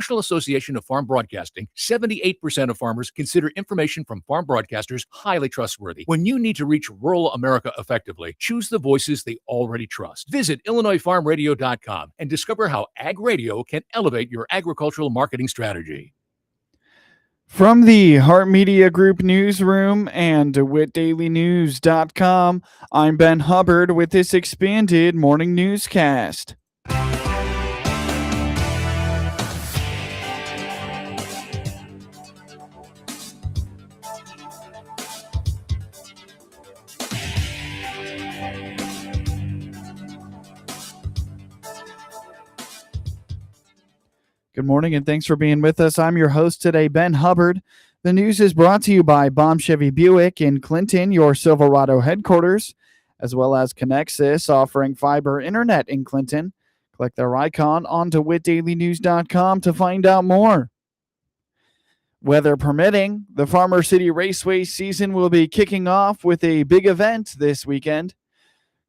National Association of Farm Broadcasting, 78% of farmers consider information from farm broadcasters highly trustworthy. When you need to reach rural America effectively, choose the voices they already trust. Visit IllinoisFarmRadio.com and discover how Ag Radio can elevate your agricultural marketing strategy. From the Heart Media Group newsroom and DeWittDailyNews.com, I'm Ben Hubbard with this expanded morning newscast. Good morning and thanks for being with us. I'm your host today, Ben Hubbard. The news is brought to you by Baum Chevy Buick in Clinton, your Silverado headquarters, as well as Connexus, offering fiber internet in Clinton. Click their icon on DeWittDailyNews.com to find out more. Weather permitting, the Farmer City Raceway season will be kicking off with a big event this weekend.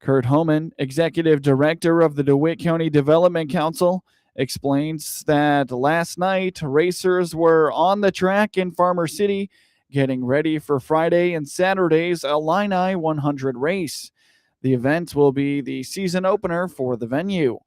Kurt Homan, Executive Director of the DeWitt County Development Council, explains that last night racers were on the track in Farmer City getting ready for Friday and Saturday's Illini 100 race. The event will be the season opener for the venue.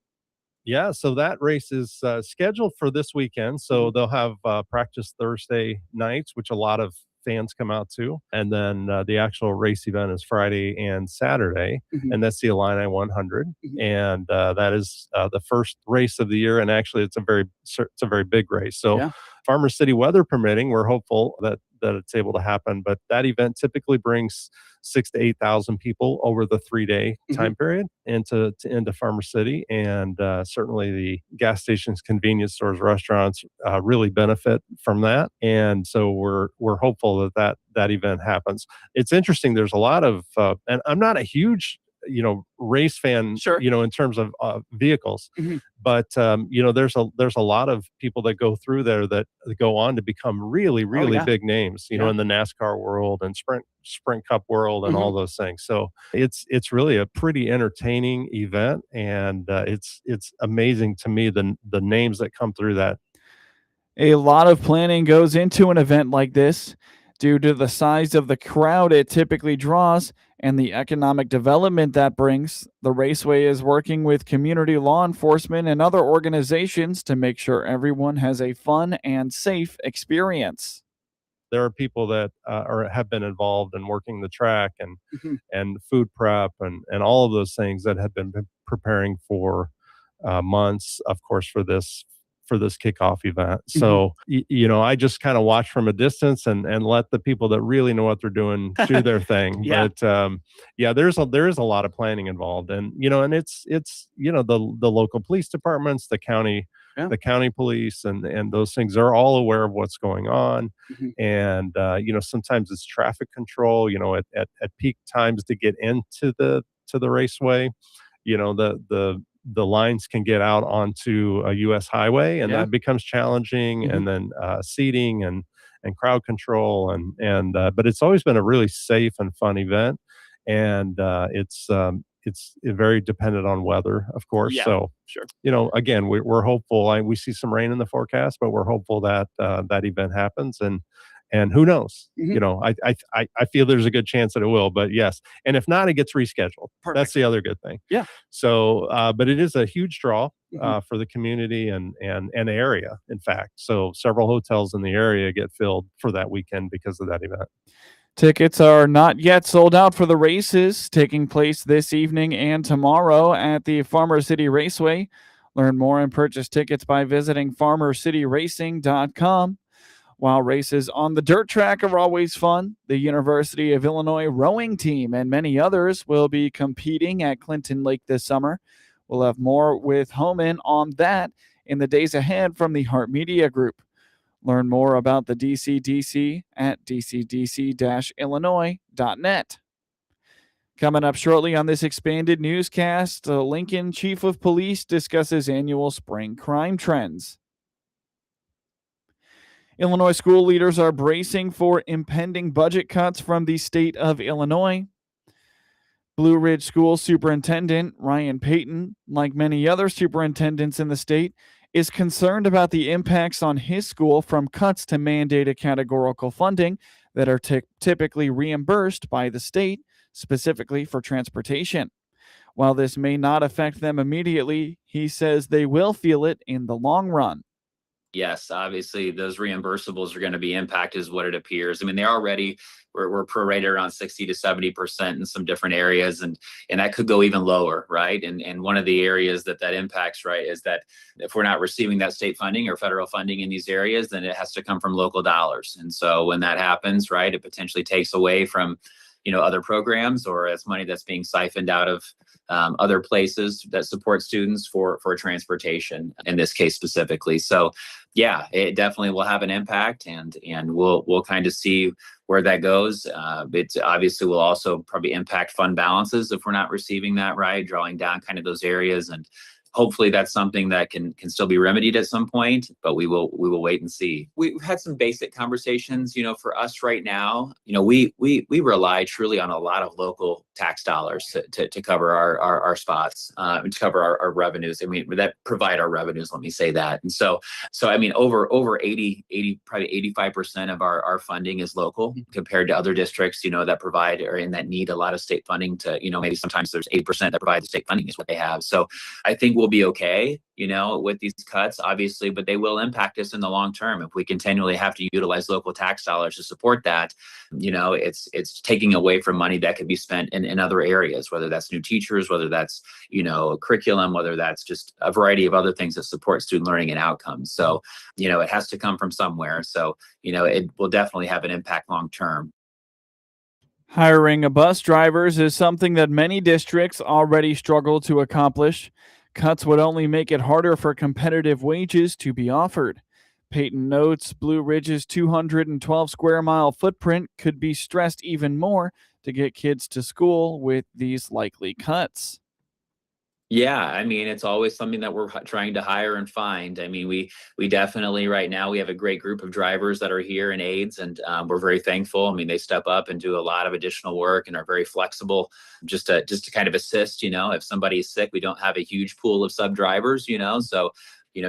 Yeah, so that race is scheduled for this weekend. So they'll have practice Thursday nights, which a lot of fans come out to. And then the actual race event is Friday and Saturday. And that's the Illini 100. And that is the first race of the year. And actually, it's a very big race. So Farmer City, weather permitting, we're hopeful that it's able to happen. But that event typically brings 6,000 to 8,000 people over the 3-day time period into Farmer City. And certainly the gas stations, convenience stores, restaurants really benefit from that. And so we're hopeful that event happens. It's interesting. There's a lot of, and I'm not a huge race fan, in terms of vehicles, but there's a lot of people that go through there that go on to become really big names, in the NASCAR world and Sprint Cup world and all those things. So it's really a pretty entertaining event, and it's amazing to me the names that come through that. A lot of planning goes into an event like this. Due to the size of the crowd it typically draws and the economic development that brings, the Raceway is working with community law enforcement and other organizations to make sure everyone has a fun and safe experience. There are people that have been involved in working the track and food prep and all of those things that have been preparing for months, of course, for this kickoff event. So, I just kind of watch from a distance and let the people that really know what they're doing do their thing. But there is a lot of planning involved, and it's the local police departments, the county police, and those things are all aware of what's going on. And sometimes it's traffic control. At peak times to get into the Raceway, the lines can get out onto a U.S. highway, and that becomes challenging. And then seating and crowd control, and but it's always been a really safe and fun event, and it's very dependent on weather, of course. So again, we're hopeful. We see some rain in the forecast, but we're hopeful that that event happens, and who knows? I feel there's a good chance that it will, but yes. And if not, it gets rescheduled. Perfect. That's the other good thing. Yeah. So, but it is a huge draw for the community and area, in fact. So several hotels in the area get filled for that weekend because of that event. Tickets are not yet sold out for the races taking place this evening and tomorrow at the Farmer City Raceway. Learn more and purchase tickets by visiting farmercityracing.com. While races on the dirt track are always fun, the University of Illinois rowing team and many others will be competing at Clinton Lake this summer. We'll have more with Homan on that in the days ahead from the Heart Media Group. Learn more about the DCDC at dcdc-illinois.net. Coming up shortly on this expanded newscast, the Lincoln Chief of Police discusses annual spring crime trends. Illinois school leaders are bracing for impending budget cuts from the state of Illinois. Blue Ridge School Superintendent Ryan Payton, like many other superintendents in the state, is concerned about the impacts on his school from cuts to mandated categorical funding that are typically reimbursed by the state, specifically for transportation. While this may not affect them immediately, he says they will feel it in the long run. Yes, obviously those reimbursables are going to be impacted is what it appears. I mean, they already we're prorated around 60 to 70% in some different areas, and that could go even lower, right? And one of the areas that impacts, right, is that if we're not receiving that state funding or federal funding in these areas, then it has to come from local dollars. And so when that happens, right, it potentially takes away from other programs, or it's money that's being siphoned out of other places that support students for transportation in this case specifically. So yeah, it definitely will have an impact, and we'll kind of see where that goes. It obviously will also probably impact fund balances if we're not receiving that, right, drawing down kind of those areas. And hopefully that's something that can still be remedied at some point, but we will wait and see. We've had some basic conversations, for us right now, we rely truly on a lot of local tax dollars to cover our spots, to cover our revenues. I mean, that provide our revenues, let me say that. And so I mean, over 80, probably 85% of our funding is local compared to other districts, that provide or in that need a lot of state funding to, maybe sometimes there's 8% that provide the state funding is what they have. So I think we'll be okay, with these cuts, obviously, but they will impact us in the long term. If we continually have to utilize local tax dollars to support that, it's taking away from money that could be spent in other areas, whether that's new teachers, whether that's, curriculum, whether that's just a variety of other things that support student learning and outcomes. So, it has to come from somewhere. So, it will definitely have an impact long term. Hiring a bus drivers is something that many districts already struggle to accomplish. Cuts would only make it harder for competitive wages to be offered. Peyton notes Blue Ridge's 212 square mile footprint could be stressed even more to get kids to school with these likely cuts. Yeah, I mean, it's always something that we're trying to hire and find. I mean, we definitely right now we have a great group of drivers that are here and aides, and we're very thankful. I mean, they step up and do a lot of additional work and are very flexible, just to kind of assist. If somebody's sick, we don't have a huge pool of sub drivers. So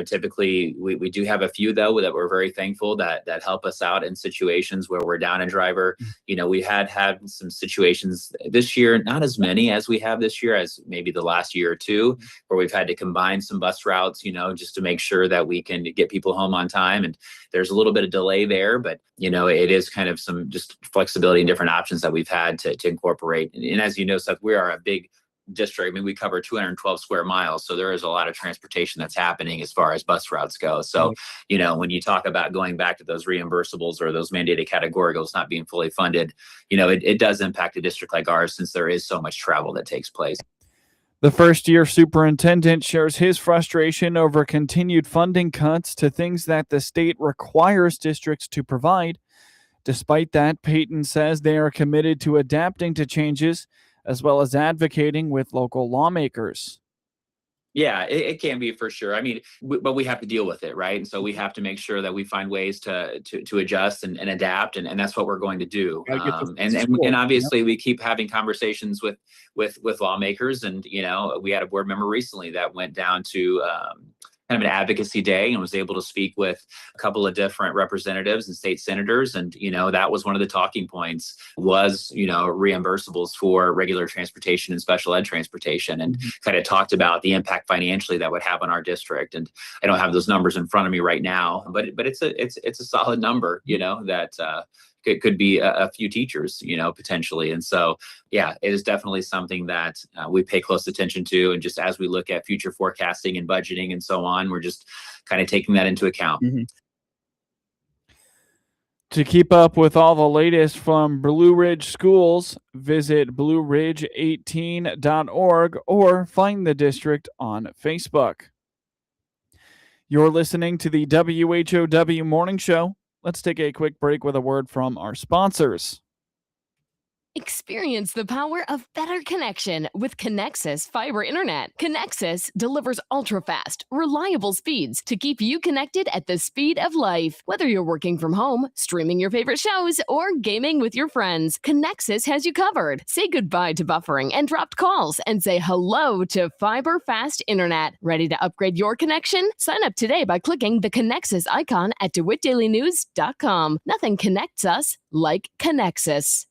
typically we do have a few though that we're very thankful that help us out in situations where we're down a driver. We had some situations this year, not as many as we have this year as maybe the last year or two, where we've had to combine some bus routes, just to make sure that we can get people home on time. And there's a little bit of delay there, but it is kind of some just flexibility and different options that we've had to incorporate. And as you know, Seth, we are a big district. I mean, we cover 212 square miles. So there is a lot of transportation that's happening as far as bus routes go. So, when you talk about going back to those reimbursables or those mandated categoricals not being fully funded, it does impact a district like ours since there is so much travel that takes place. The first-year superintendent shares his frustration over continued funding cuts to things that the state requires districts to provide. Despite that, Peyton says they are committed to adapting to changes as well as advocating with local lawmakers. Yeah, it can be for sure. I mean, but we have to deal with it, right? And so we have to make sure that we find ways to adjust and adapt, and that's what we're going to do. And obviously, we keep having conversations with lawmakers, and we had a board member recently that went down to kind of an advocacy day and was able to speak with a couple of different representatives and state senators. And, that was one of the talking points was, reimbursables for regular transportation and special ed transportation, and kind of talked about the impact financially that would have on our district. And I don't have those numbers in front of me right now, but it's a solid number, that it could be a few teachers, potentially. And so, yeah, it is definitely something that we pay close attention to. And just as we look at future forecasting and budgeting and so on, we're just kind of taking that into account. To keep up with all the latest from Blue Ridge schools, visit blueridge18.org or find the district on Facebook. You're listening to the WHOW Morning Show. Let's take a quick break with a word from our sponsors. Experience the power of better connection with Connexus Fiber Internet. Connexus delivers ultra-fast, reliable speeds to keep you connected at the speed of life. Whether you're working from home, streaming your favorite shows, or gaming with your friends, Connexus has you covered. Say goodbye to buffering and dropped calls and say hello to fiber fast internet. Ready to upgrade your connection? Sign up today by clicking the Connexus icon at DeWittDailyNews.com. Nothing connects us like Connexus.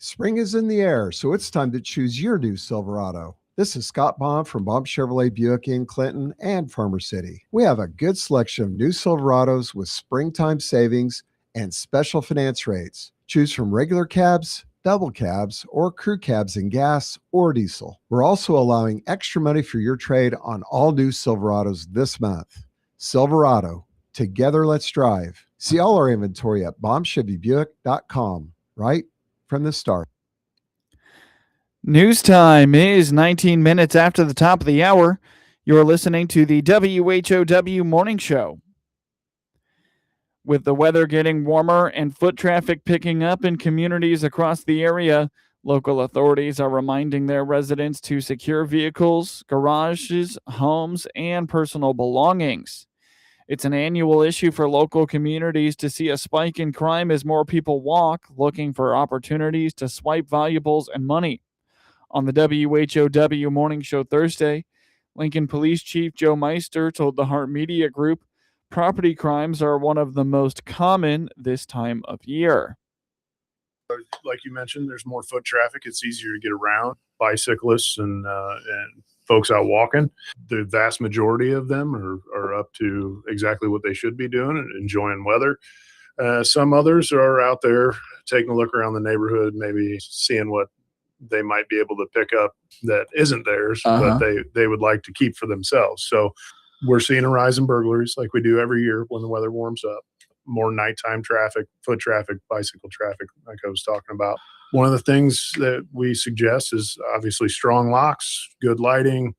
Spring is in the air, so it's time to choose your new Silverado. This is Scott Baum from Baum Chevrolet Buick in Clinton and Farmer City. We have a good selection of new Silverados with springtime savings and special finance rates. Choose from regular cabs, double cabs, or crew cabs in gas or diesel. We're also allowing extra money for your trade on all new Silverados this month. Silverado, together let's drive. See all our inventory at BaumChevyBuick.com, right from the start. News time is 19 minutes after the top of the hour. You're listening to the WHOW Morning Show. With the weather getting warmer and foot traffic picking up in communities across the area, local authorities are reminding their residents to secure vehicles, garages, homes, and personal belongings. It's an annual issue for local communities to see a spike in crime as more people walk, looking for opportunities to swipe valuables and money. On the WHOW Morning Show Thursday, Lincoln Police Chief Joe Meister told the Heart Media Group property crimes are one of the most common this time of year. Like you mentioned, there's more foot traffic. It's easier to get around. Bicyclists and folks out walking, the vast majority of them are up to exactly what they should be doing and enjoying weather. Some others are out there taking a look around the neighborhood, maybe seeing what they might be able to pick up that isn't theirs, but they would like to keep for themselves. So we're seeing a rise in burglaries like we do every year when the weather warms up. More nighttime traffic, foot traffic, bicycle traffic, like I was talking about. One of the things that we suggest is obviously strong locks, good lighting,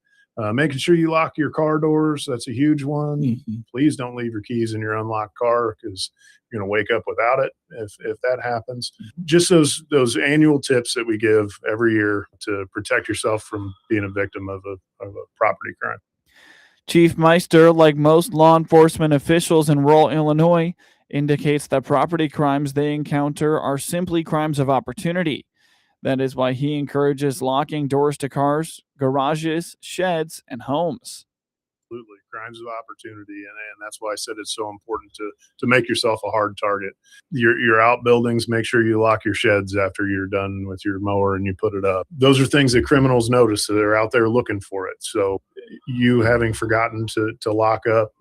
making sure you lock your car doors. That's a huge one. Mm-hmm. Please don't leave your keys in your unlocked car because you're going to wake up without it if that happens. Just those annual tips that we give every year to protect yourself from being a victim of a property crime. Chief Meister, like most law enforcement officials in rural Illinois, indicates that property crimes they encounter are simply crimes of opportunity. That is why he encourages locking doors to cars, garages, sheds, and homes. Absolutely. Crimes of opportunity. And that's why I said it's so important to make yourself a hard target. Your outbuildings, make sure you lock your sheds after you're done with your mower and you put it up. Those are things that criminals notice, so they're out there looking for it. So you having forgotten to lock up,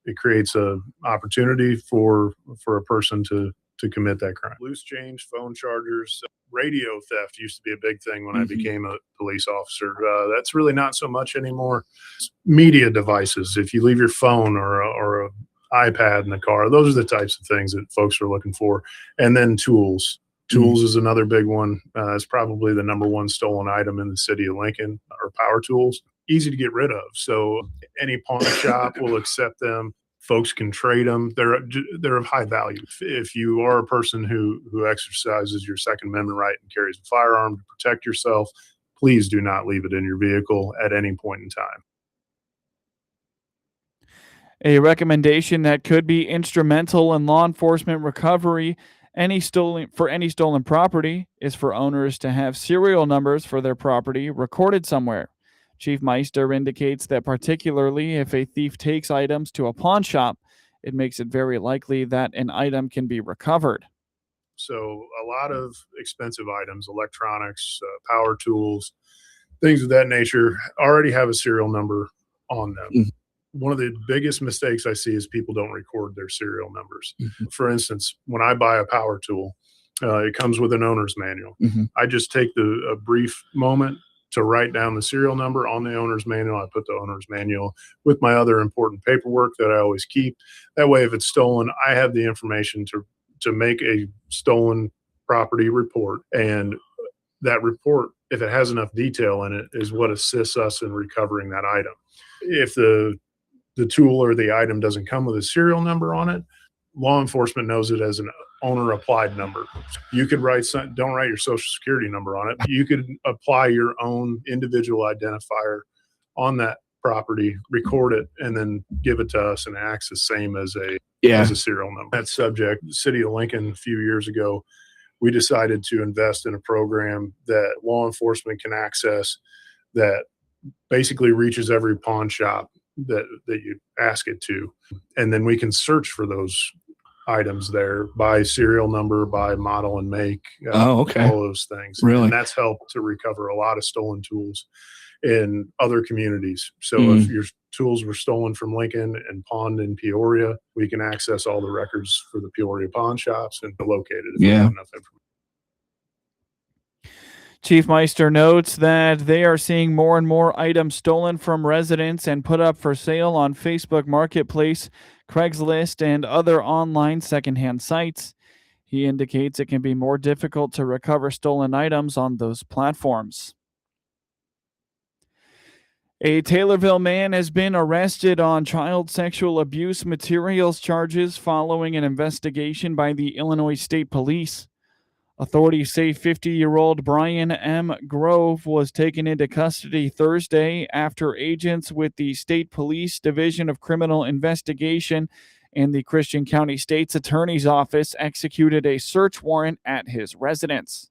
it creates a opportunity for a person to commit that crime. Loose change, phone chargers, radio theft used to be a big thing when I became a police officer. That's really not so much anymore. Media devices, if you leave your phone or a iPad in the car, those are the types of things that folks are looking for. And then tools. Tools is another big one. It's probably the number one stolen item in the city of Lincoln, or power tools. Easy to get rid of. So any pawn shop will accept them. Folks can trade them. They're of high value. If you are a person who exercises your Second Amendment right and carries a firearm to protect yourself, please do not leave it in your vehicle at any point in time. A recommendation that could be instrumental in law enforcement recovery any stolen property is for owners to have serial numbers for their property recorded somewhere. Chief Meister indicates that particularly if a thief takes items to a pawn shop, it makes it very likely that an item can be recovered. So a lot of expensive items, electronics, power tools, things of that nature already have a serial number on them. Mm-hmm. One of the biggest mistakes I see is people don't record their serial numbers. Mm-hmm. For instance, when I buy a power tool, it comes with an owner's manual. Mm-hmm. I just take a brief moment to write down the serial number on the owner's manual. I put the owner's manual with my other important paperwork that I always keep. That way, if it's stolen, I have the information to make a stolen property report. And that report, if it has enough detail in it, is what assists us in recovering that item. If the tool or the item doesn't come with a serial number on it, law enforcement knows it as owner applied number. You could don't write your social security number on it. You could apply your own individual identifier on that property, record it, and then give it to us, and it acts the same as a serial number. That subject, the city of Lincoln a few years ago, we decided to invest in a program that law enforcement can access that basically reaches every pawn shop that you ask it to. And then we can search for those items there by serial number, by model and make, all those things. Really? And that's helped to recover a lot of stolen tools in other communities. So if your tools were stolen from Lincoln and pawned in Peoria, we can access all the records for the Peoria pawn shops and locate it if we have enough information. Chief Meister notes that they are seeing more and more items stolen from residents and put up for sale on Facebook Marketplace, Craigslist, and other online secondhand sites. He indicates it can be more difficult to recover stolen items on those platforms. A Taylorville man has been arrested on child sexual abuse materials charges following an investigation by the Illinois State Police. Authorities say 50-year-old Brian M. Grove was taken into custody Thursday after agents with the State Police Division of Criminal Investigation and the Christian County State's Attorney's Office executed a search warrant at his residence.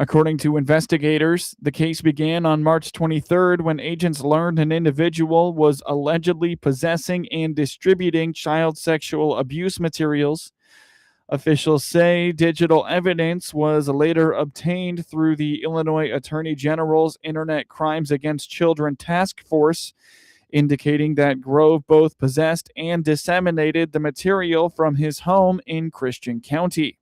According to investigators, the case began on March 23rd when agents learned an individual was allegedly possessing and distributing child sexual abuse materials. Officials say digital evidence was later obtained through the Illinois Attorney General's Internet Crimes Against Children Task Force, indicating that Grove both possessed and disseminated the material from his home in Christian County.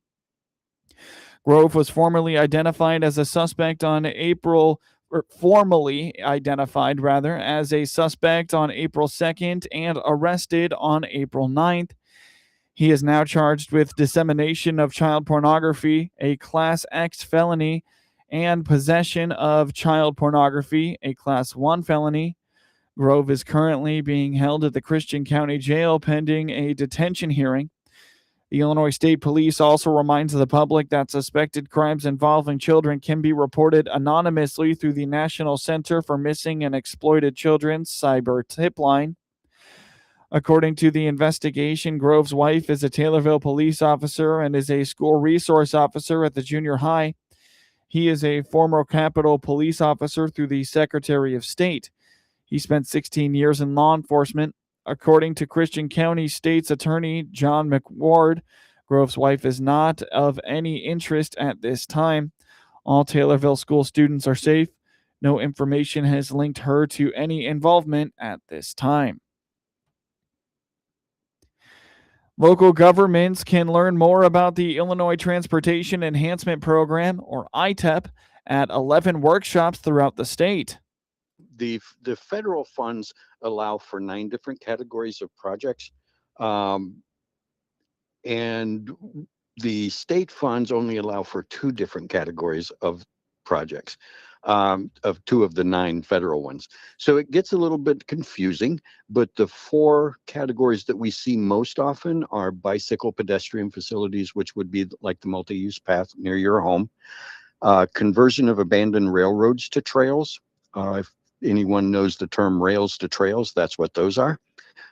Grove was formally identified as a suspect on April 2nd and arrested on April 9th. He is now charged with dissemination of child pornography, a Class X felony, and possession of child pornography, a Class 1 felony. Grove is currently being held at the Christian County Jail pending a detention hearing. The Illinois State Police also reminds the public that suspected crimes involving children can be reported anonymously through the National Center for Missing and Exploited Children's cyber tip line. According to the investigation, Grove's wife is a Taylorville police officer and is a school resource officer at the junior high. He is a former Capitol police officer through the Secretary of State. He spent 16 years in law enforcement. According to Christian County State's Attorney John McWard, Grove's wife is not of any interest at this time. All Taylorville school students are safe. No information has linked her to any involvement at this time. Local governments can learn more about the Illinois Transportation Enhancement Program, or ITEP, at 11 workshops throughout the state. The federal funds allow for 9 different categories of projects, and the state funds only allow for 2 different categories of projects, of 2 of the 9 federal ones. So it gets a little bit confusing, but the 4 categories that we see most often are bicycle pedestrian facilities, which would be like the multi-use path near your home, conversion of abandoned railroads to trails. If anyone knows the term rails to trails, that's what those are.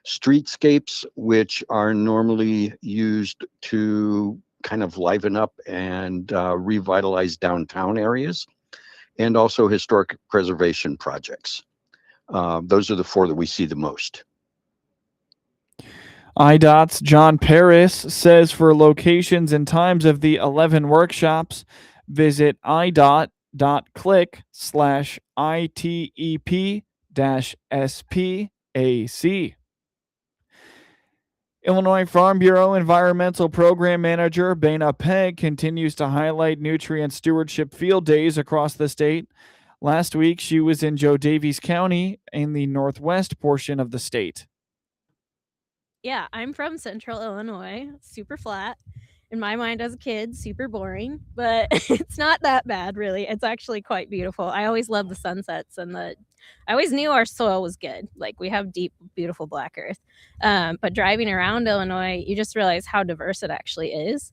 Streetscapes, which are normally used to kind of liven up and revitalize downtown areas, and also historic preservation projects. Those are the 4 that we see the most. IDOT's John Paris says for locations and times of the 11 workshops, visit idot.click/ITEP-SPAC. Illinois Farm Bureau Environmental Program Manager Bana Pegg continues to highlight nutrient stewardship field days across the state. Last week, she was in Joe Daviess County in the northwest portion of the state. Yeah, I'm from Central Illinois, super flat. In my mind as a kid, super boring, but it's not that bad, really. It's actually quite beautiful. I always love the sunsets and I always knew our soil was good. Like, we have deep, beautiful black earth. But driving around Illinois, you just realize how diverse it actually is.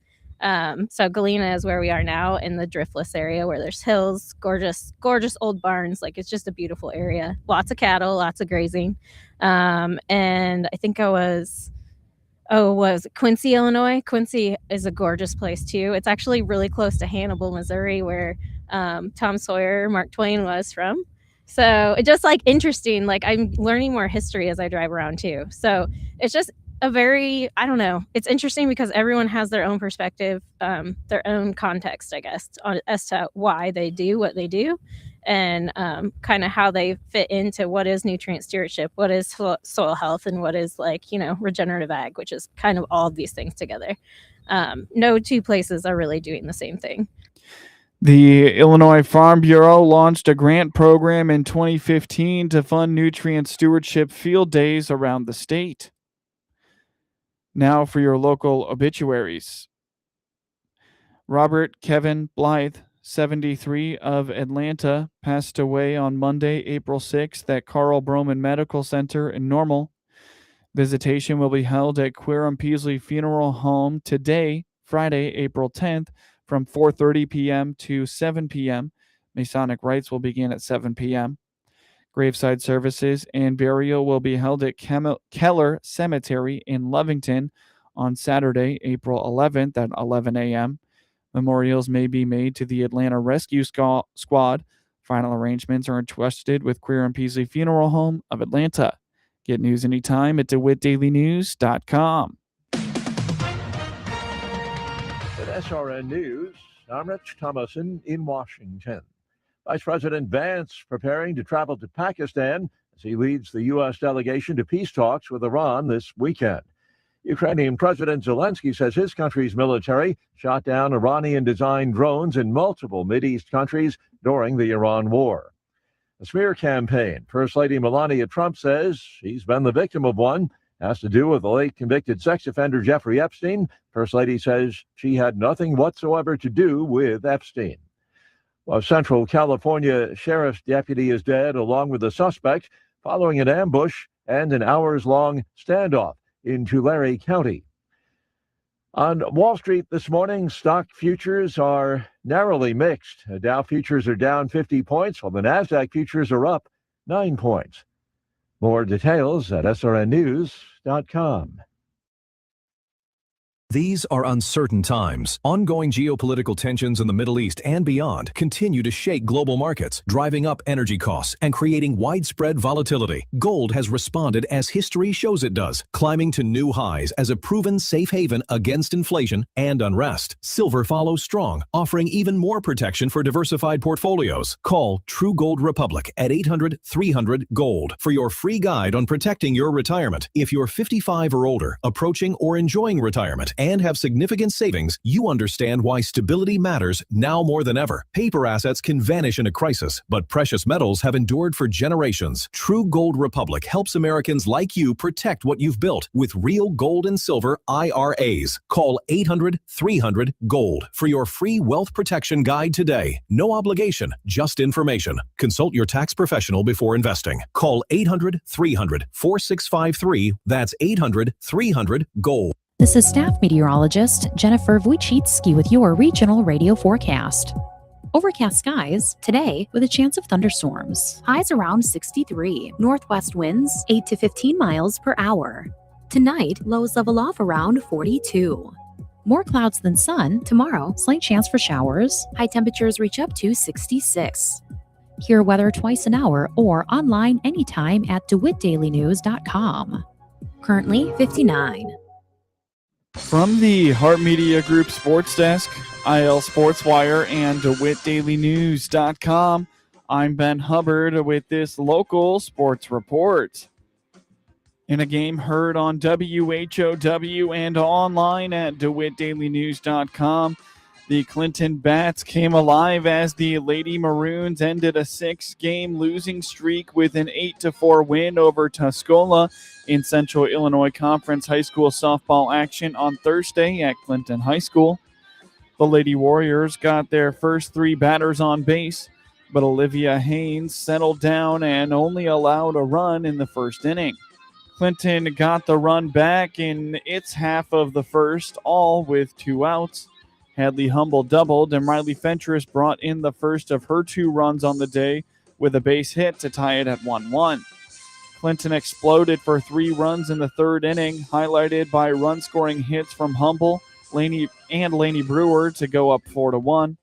So Galena is where we are now, in the driftless area where there's hills, gorgeous old barns. Like, it's just a beautiful area. Lots of cattle, lots of grazing. And I think was Quincy, Illinois. Quincy is a gorgeous place too. It's actually really close to Hannibal, Missouri, where Tom Sawyer, Mark Twain was from. So it's just like interesting. Like, I'm learning more history as I drive around too. So it's just a very, I don't know, it's interesting because everyone has their own perspective, their own context, I guess, as to why they do what they do, and kind of how they fit into what is nutrient stewardship, what is soil health, and what is, like, regenerative ag, which is kind of all of these things together. No two places are really doing the same thing. The Illinois Farm Bureau launched a grant program in 2015 to fund nutrient stewardship field days around the state. Now for your local obituaries. Robert Kevin Blythe, 73, of Atlanta, passed away on Monday, April 6th at Carl Broman Medical Center in Normal. Visitation will be held at Quirum Peasley Funeral Home today, Friday, April 10th, from 4:30 p.m. to 7 p.m. Masonic rites will begin at 7 p.m. Graveside services and burial will be held at Keller Cemetery in Lovington on Saturday, April 11th at 11 a.m. Memorials may be made to the Atlanta Rescue Squad. Final arrangements are entrusted with Quirum Peasley Funeral Home of Atlanta. Get news anytime at DeWittDailyNews.com. At SRN News, I'm Rich Thomason in Washington. Vice President Vance preparing to travel to Pakistan as he leads the U.S. delegation to peace talks with Iran this weekend. Ukrainian President Zelensky says his country's military shot down Iranian-designed drones in multiple Mideast countries during the Iran war. A smear campaign. First Lady Melania Trump says she's been the victim of one. Has to do with the late convicted sex offender Jeffrey Epstein. First Lady says she had nothing whatsoever to do with Epstein. A Central California sheriff's deputy is dead along with the suspect following an ambush and an hours-long standoff in Tulare County. On Wall Street this morning, stock futures are narrowly mixed. Dow futures are down 50 points, while the NASDAQ futures are up 9 points. More details at srnnews.com. These are uncertain times. Ongoing geopolitical tensions in the Middle East and beyond continue to shake global markets, driving up energy costs and creating widespread volatility. Gold has responded as history shows it does, climbing to new highs as a proven safe haven against inflation and unrest. Silver follows strong, offering even more protection for diversified portfolios. Call True Gold Republic at 800-300-GOLD for your free guide on protecting your retirement. If you're 55 or older, approaching or enjoying retirement, and have significant savings, you understand why stability matters now more than ever. Paper assets can vanish in a crisis, but precious metals have endured for generations. True Gold Republic helps Americans like you protect what you've built with real gold and silver IRAs. Call 800-300-GOLD for your free wealth protection guide today. No obligation, just information. Consult your tax professional before investing. Call 800-300-4653. That's 800-300-GOLD. This is staff meteorologist Jennifer Wojcicki with your regional radio forecast. Overcast skies today with a chance of thunderstorms. Highs around 63. Northwest winds 8 to 15 miles per hour. Tonight, lows level off around 42. More clouds than sun. Tomorrow, slight chance for showers. High temperatures reach up to 66. Hear weather twice an hour or online anytime at DeWittDailyNews.com. Currently 59. From the Hart Media Group Sports Desk, IL Sports Wire, and DeWittDailyNews.com, I'm Ben Hubbard with this local sports report. In a game heard on WHOW and online at DeWittDailyNews.com, the Clinton Bats came alive as the Lady Maroons ended a 6-game losing streak with an 8-4 win over Tuscola in Central Illinois Conference high school softball action on Thursday at Clinton High School. The Lady Warriors got their first 3 batters on base, but Olivia Haynes settled down and only allowed a run in the first inning. Clinton got the run back in its half of the first, all with 2 outs. Hadley Humble doubled, and Riley Fentress brought in the first of her 2 runs on the day with a base hit to tie it at 1-1. Clinton exploded for 3 runs in the 3rd inning, highlighted by run-scoring hits from Humble, Laney Brewer to go up 4-1.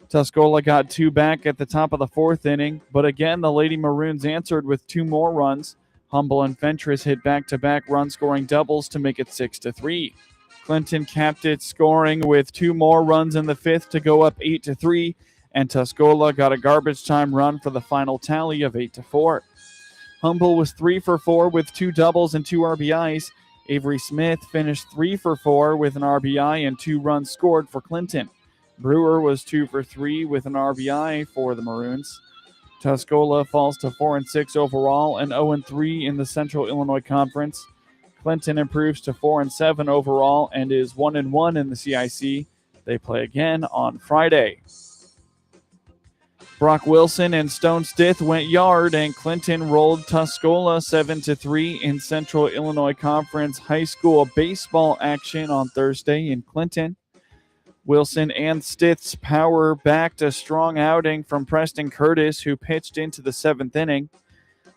Tuscola got 2 back at the top of the 4th inning, but again the Lady Maroons answered with 2 more runs. Humble and Fentress hit back-to-back run-scoring doubles to make it 6-3. Clinton capped its scoring with 2 more runs in the 5th to go up 8-3, and Tuscola got a garbage time run for the final tally of 8-4. Humble was 3 for 4 with 2 doubles and 2 RBIs. Avery Smith finished 3 for 4 with an RBI and 2 runs scored for Clinton. Brewer was 2 for 3 with an RBI for the Maroons. Tuscola falls to 4-6 overall and 0-3 in the Central Illinois Conference. Clinton improves to 4-7 overall and is 1-1 in the CIC. They play again on Friday. Brock Wilson and Stone Stith went yard, and Clinton rolled Tuscola 7-3 in Central Illinois Conference high school baseball action on Thursday in Clinton. Wilson and Stith's power backed a strong outing from Preston Curtis, who pitched into the 7th inning.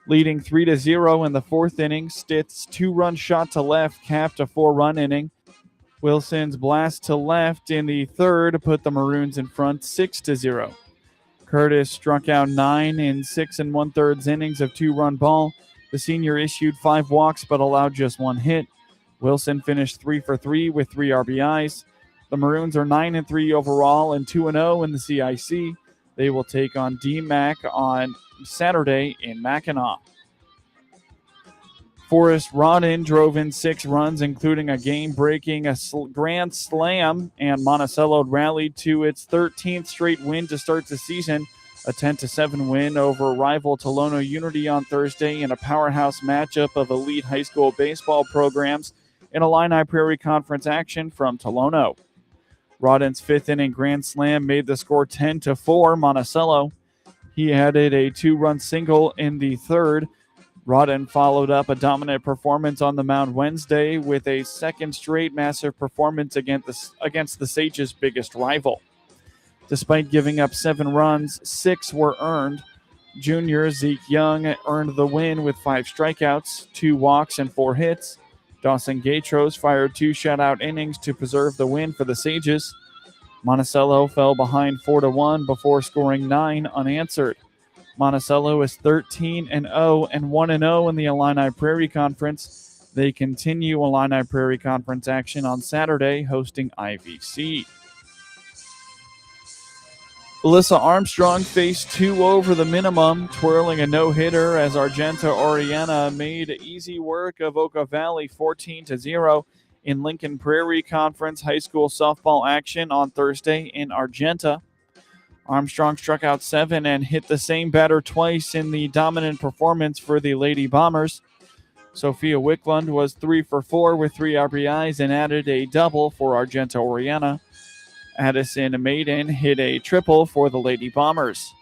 Leading 3-0 in the 4th inning, Stith's 2-run shot to left capped a 4-run inning. Wilson's blast to left in the 3rd put the Maroons in front 6-0. Curtis struck out 9 in 6 1/3 innings of 2-run ball. The senior issued 5 walks but allowed just 1 hit. Wilson finished 3 for 3 with 3 RBIs. The Maroons are 9-3 overall and 2-0 in the CIC. They will take on DMAC on Saturday in Mackinac. Forrest Rodden drove in 6 runs, including a game-breaking grand slam, and Monticello rallied to its 13th straight win to start the season, a 10-7 win over rival Tolono Unity on Thursday in a powerhouse matchup of elite high school baseball programs in Illini Prairie Conference action from Tolono. Rodden's 5th inning grand slam made the score 10-4 Monticello. He added a 2-run single in the 3rd. Rodden followed up a dominant performance on the mound Wednesday with a 2nd straight massive performance against the Sages' biggest rival. Despite giving up 7 runs, 6 were earned. Junior Zeke Young earned the win with 5 strikeouts, 2 walks, and 4 hits. Dawson Gatros fired 2 shutout innings to preserve the win for the Sages. Monticello fell behind 4-1 before scoring 9 unanswered. Monticello is 13-0 and 1-0 in the Illini Prairie Conference. They continue Illini Prairie Conference action on Saturday, hosting IVC. Alyssa Armstrong faced 2 over the minimum, twirling a no-hitter as Argenta-Oreana made easy work of Okaw Valley 14-0 in Lincoln Prairie Conference high school softball action on Thursday in Argenta. Armstrong struck out 7 and hit the same batter twice in the dominant performance for the Lady Bombers. Sophia Wicklund was 3 for 4 with 3 RBIs and added a double for Argenta-Oreana. Addison Maiden hit a triple for the Lady Bombers.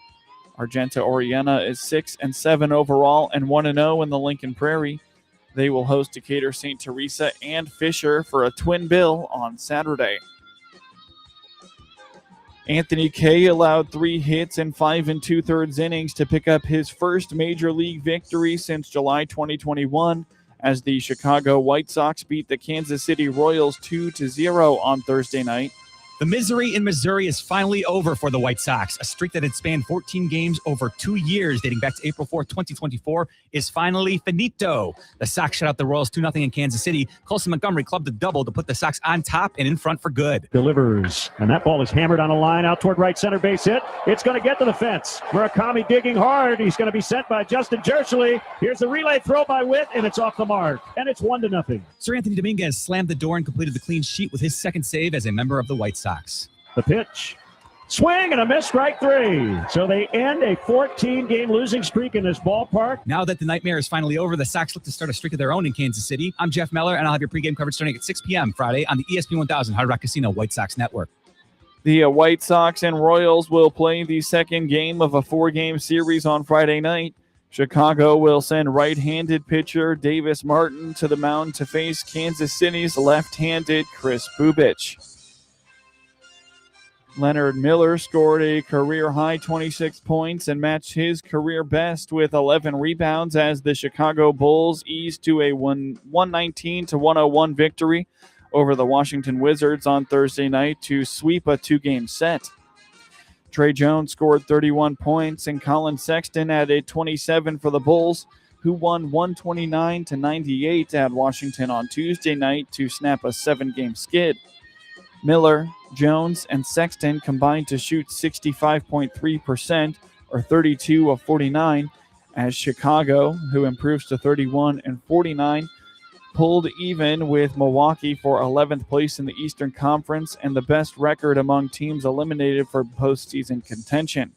Argenta-Oreana is 6-7 overall and 1-0 in the Lincoln Prairie. They will host Decatur St. Teresa and Fisher for a twin bill on Saturday. Anthony Kay allowed 3 hits in 5 2/3 innings to pick up his first major league victory since July 2021 as the Chicago White Sox beat the Kansas City Royals 2-0 on Thursday night. The misery in Missouri is finally over for the White Sox. A streak that had spanned 14 games over 2 years, dating back to April 4th, 2024, is finally finito. The Sox shut out the Royals 2-0 in Kansas City. Colson Montgomery clubbed a double to put the Sox on top and in front for good. Delivers, and that ball is hammered on a line out toward right center base hit. It's going to get to the fence. Murakami digging hard. He's going to be sent by Justin Jershely. Here's the relay throw by Witt, and it's off the mark. And it's 1-0. Sir Anthony Dominguez slammed the door and completed the clean sheet with his 2nd save as a member of the White Sox. The pitch. Swing and a miss, strike 3. So they end a 14-game losing streak in this ballpark. Now that the nightmare is finally over, the Sox look to start a streak of their own in Kansas City. I'm Jeff Meller, and I'll have your pregame coverage starting at 6 p.m. Friday on the ESPN 1000 Hard Rock Casino White Sox Network. The White Sox and Royals will play the 2nd game of a 4-game series on Friday night. Chicago will send right-handed pitcher Davis Martin to the mound to face Kansas City's left-handed Chris Bubich. Leonard Miller scored a career-high 26 points and matched his career best with 11 rebounds as the Chicago Bulls eased to a 119-101 victory over the Washington Wizards on Thursday night to sweep a two-game set. Trey Jones scored 31 points, and Colin Sexton added 27 for the Bulls, who won 129-98 at Washington on Tuesday night to snap a 7-game skid. Miller, Jones, and Sexton combined to shoot 65.3%, or 32 of 49, as Chicago, who improves to 31 and 49, pulled even with Milwaukee for 11th place in the Eastern Conference and the best record among teams eliminated for postseason contention.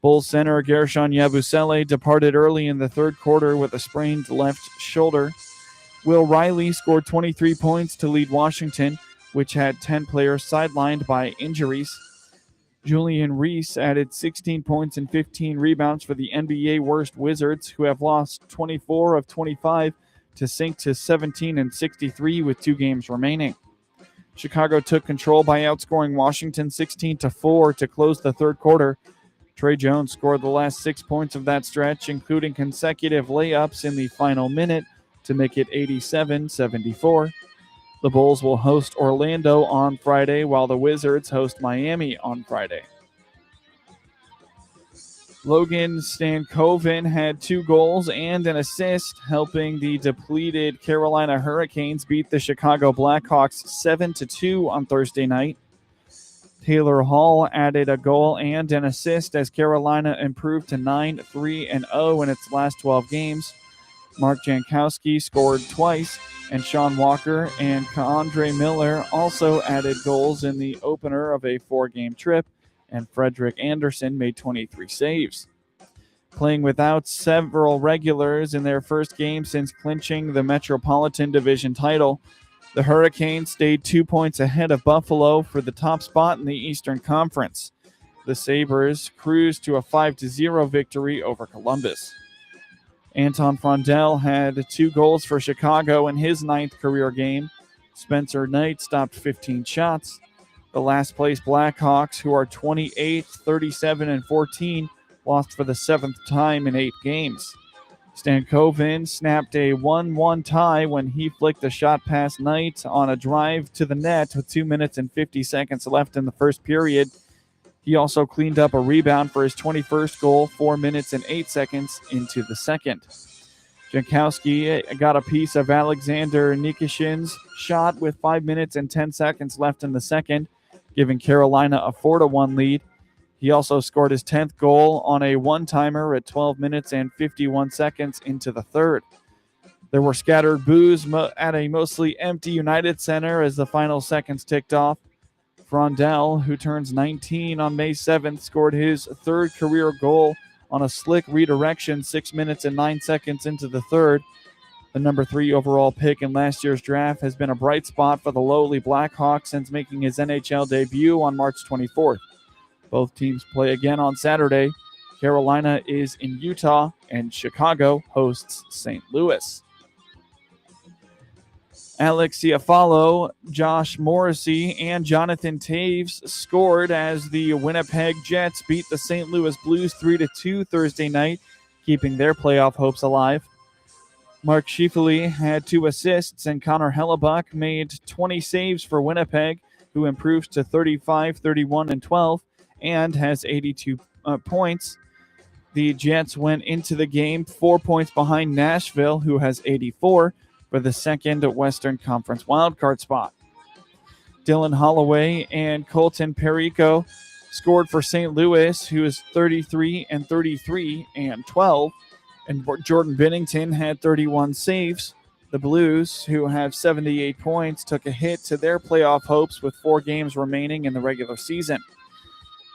Bulls center Gershon Yabusele departed early in the third quarter with a sprained left shoulder. Will Riley scored 23 points to lead Washington, which had 10 players sidelined by injuries. Julian Reese added 16 points and 15 rebounds for the NBA worst Wizards, who have lost 24 of 25 to sink to 17 and 63 with 2 games remaining. Chicago took control by outscoring Washington 16-4 to close the third quarter. Trey Jones scored the last 6 points of that stretch, including consecutive layups in the final minute to make it 87-74. The Bulls will host Orlando on Friday, while the Wizards host Miami on Friday. Logan Stankoven had 2 goals and an assist, helping the depleted Carolina Hurricanes beat the Chicago Blackhawks 7-2 on Thursday night. Taylor Hall added a goal and an assist as Carolina improved to 9-3-0 in its last 12 games. Mark Jankowski scored twice, and Sean Walker and K'Andre Miller also added goals in the opener of a 4-game trip, and Frederick Anderson made 23 saves. Playing without several regulars in their first game since clinching the Metropolitan Division title, the Hurricanes stayed 2 points ahead of Buffalo for the top spot in the Eastern Conference. The Sabres cruised to a 5-0 victory over Columbus. Anton Frondell had 2 goals for Chicago in his 9th career game. Spencer Knight stopped 15 shots. The last place Blackhawks, who are 28, 37, and 14, lost for the 7th time in 8 games. Stankoven snapped a 1-1 tie when he flicked a shot past Knight on a drive to the net with 2 minutes and 50 seconds left in the first period. He also cleaned up a rebound for his 21st goal 4 minutes and 8 seconds into the second. Jankowski got a piece of Alexander Nikishin's shot with 5 minutes and 10 seconds left in the second, giving Carolina a 4-1 lead. He also scored his 10th goal on a one-timer at 12 minutes and 51 seconds into the third. There were scattered boos at a mostly empty United Center as the final seconds ticked off. Frondell, who turns 19 on May 7th, scored his 3rd career goal on a slick redirection 6 minutes and 9 seconds into the third. The number 3 overall pick in last year's draft has been a bright spot for the lowly Blackhawks since making his NHL debut on March 24th. Both teams play again on Saturday. Carolina is in Utah, and Chicago hosts St. Louis. Alex Iafallo, Josh Morrissey, and Jonathan Taves scored as the Winnipeg Jets beat the St. Louis Blues 3-2 Thursday night, keeping their playoff hopes alive. Mark Scheifele had 2 assists, and Connor Hellebuck made 20 saves for Winnipeg, who improves to 35, 31, and 12, and has 82 points. The Jets went into the game 4 points behind Nashville, who has 84, for the second Western Conference wildcard spot. Dylan Holloway and Colton Perico scored for St. Louis, who is 33 and 33 and 12, and Jordan Binnington had 31 saves. The Blues, who have 78 points, took a hit to their playoff hopes with 4 games remaining in the regular season.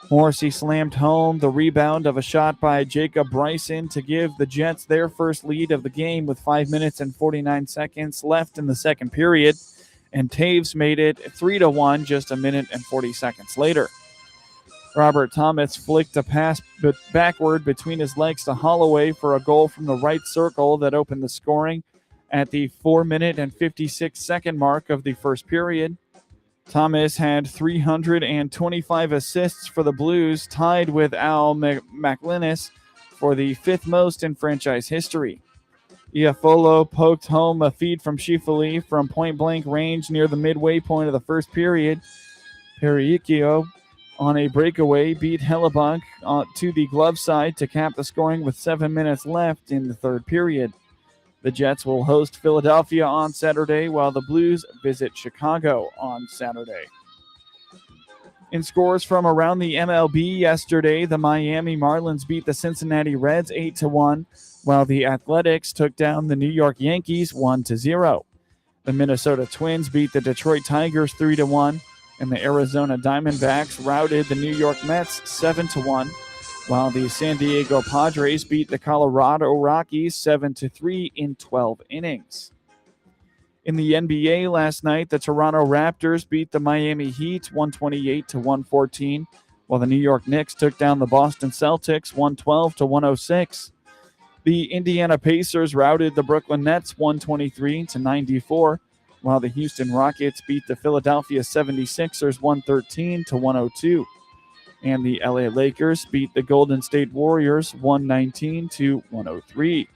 Morrissey slammed home the rebound of a shot by Jacob Bryson to give the Jets their first lead of the game with 5 minutes and 49 seconds left in the second period, and Taves made it 3-1 just a minute and 40 seconds later. Robert Thomas flicked a pass backward between his legs to Holloway for a goal from the right circle that opened the scoring at the 4 minute and 56 second mark of the first period. Thomas had 325 assists for the Blues, tied with Al McLinnis for the fifth most in franchise history. Iafolo poked home a feed from Schifuli from point-blank range near the midway point of the first period. Perichio, on a breakaway, beat Hellebuck to the glove side to cap the scoring with 7 minutes left in the third period. The Jets will host Philadelphia on Saturday, while the Blues visit Chicago on Saturday. In scores from around the MLB yesterday, the Miami Marlins beat the Cincinnati Reds 8-1, while the Athletics took down the New York Yankees 1-0. The Minnesota Twins beat the Detroit Tigers 3-1, and the Arizona Diamondbacks routed the New York Mets 7-1, while the San Diego Padres beat the Colorado Rockies 7-3 in 12 innings. In the NBA last night, the Toronto Raptors beat the Miami Heat 128-114, while the New York Knicks took down the Boston Celtics 112-106. The Indiana Pacers routed the Brooklyn Nets 123-94, while the Houston Rockets beat the Philadelphia 76ers 113-102. And the LA Lakers beat the Golden State Warriors 119-103.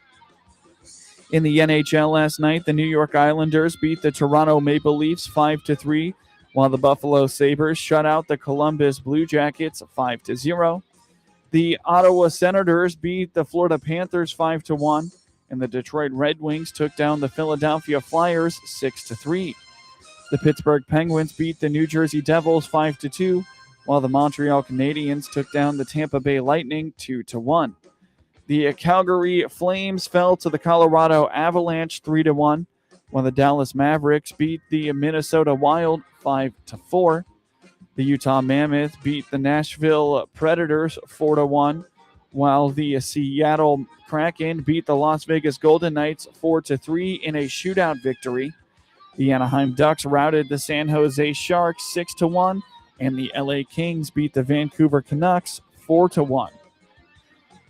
In the NHL last night, the New York Islanders beat the Toronto Maple Leafs 5-3, while the Buffalo Sabres shut out the Columbus Blue Jackets 5-0. The Ottawa Senators beat the Florida Panthers 5-1, and the Detroit Red Wings took down the Philadelphia Flyers 6-3. The Pittsburgh Penguins beat the New Jersey Devils 5-2, while the Montreal Canadiens took down the Tampa Bay Lightning 2-1. The Calgary Flames fell to the Colorado Avalanche 3-1, while the Dallas Mavericks beat the Minnesota Wild 5-4. The Utah Mammoth beat the Nashville Predators 4-1, while the Seattle Kraken beat the Las Vegas Golden Knights 4-3 in a shootout victory. The Anaheim Ducks routed the San Jose Sharks 6-1, and the LA Kings beat the Vancouver Canucks 4-1.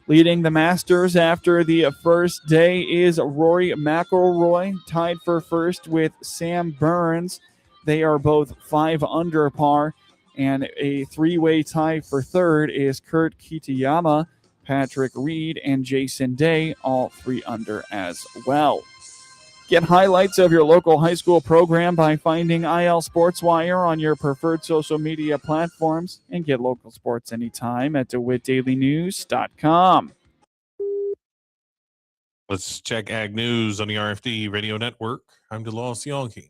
Leading the Masters after the first day is Rory McIlroy, tied for first with Sam Burns. They are both 5 under par, and a three-way tie for third is Kurt Kitayama, Patrick Reed, and Jason Day, all 3 under as well. Get highlights of your local high school program by finding IL SportsWire on your preferred social media platforms, and get local sports anytime at DeWittDailyNews.com. Let's check Ag News on the RFD Radio Network. I'm DeLoss Yonke.